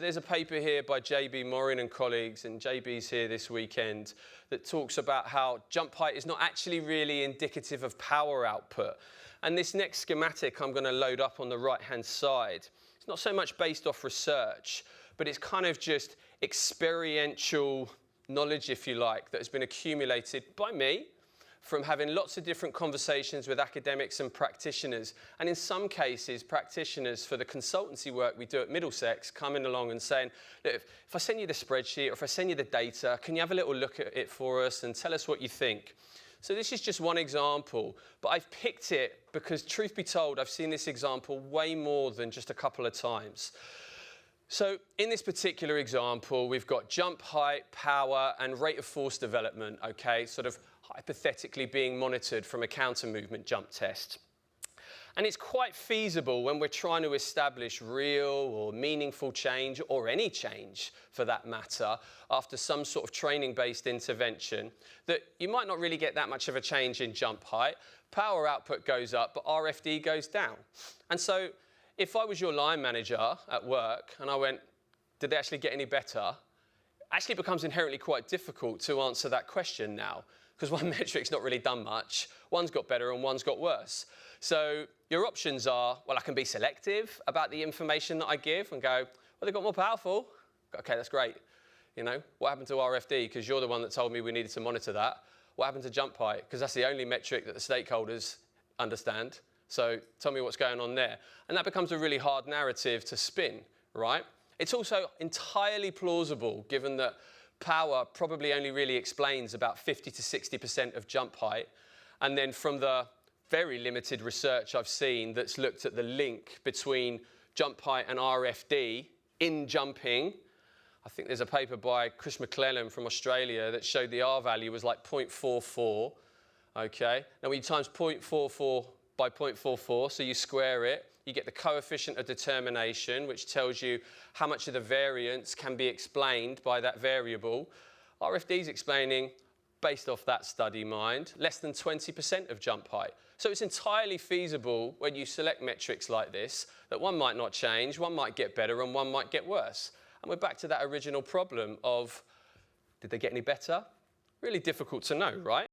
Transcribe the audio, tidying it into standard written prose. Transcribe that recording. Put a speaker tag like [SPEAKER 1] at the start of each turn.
[SPEAKER 1] There's a paper here by JB Morin and colleagues, and JB's here this weekend, that talks about how jump height is not actually really indicative of power output. And this next schematic I'm going to load up on the right-hand side, it's not so much based off research, but it's kind of just experiential knowledge, if you like, that has been accumulated by me from having lots of different conversations with academics and practitioners, and in some cases practitioners for the consultancy work we do at Middlesex coming along and saying, look, if I send you the spreadsheet or if I send you the data, can you have a little look at it for us and tell us what you think? So this is just one example, but I've picked it because, truth be told, I've seen this example way more than just a couple of times. So in this particular example, we've got jump height, power, and rate of force development, okay, sort of hypothetically being monitored from a counter movement jump test. And it's quite feasible when we're trying to establish real or meaningful change, or any change for that matter, after some sort of training-based intervention, that you might not really get that much of a change in jump height. Power output goes up, but RFD goes down. And so if I was your line manager at work and I went, did they actually get any better? Actually, it becomes inherently quite difficult to answer that question now, because one metric's not really done much. One's got better and one's got worse. So your options are, well, I can be selective about the information that I give and go, well, they got more powerful. Okay, that's great. You know, what happened to RFD? Because you're the one that told me we needed to monitor that. What happened to jump height? Because that's the only metric that the stakeholders understand. So tell me what's going on there. And that becomes a really hard narrative to spin, right? It's also entirely plausible, given that power probably only really explains about 50 to 60% of jump height. And then from the very limited research I've seen that's looked at the link between jump height and RFD in jumping, I think there's a paper by Chris McClellan from Australia that showed the R value was like 0.44, okay? Now when you times 0.44 by 0.44, so you square it, you get the coefficient of determination, which tells you how much of the variance can be explained by that variable. RFD is explaining, based off that study, mind, less than 20% of jump height. So it's entirely feasible when you select metrics like this that one might not change, one might get better, and one might get worse. And we're back to that original problem of, did they get any better? Really difficult to know, right?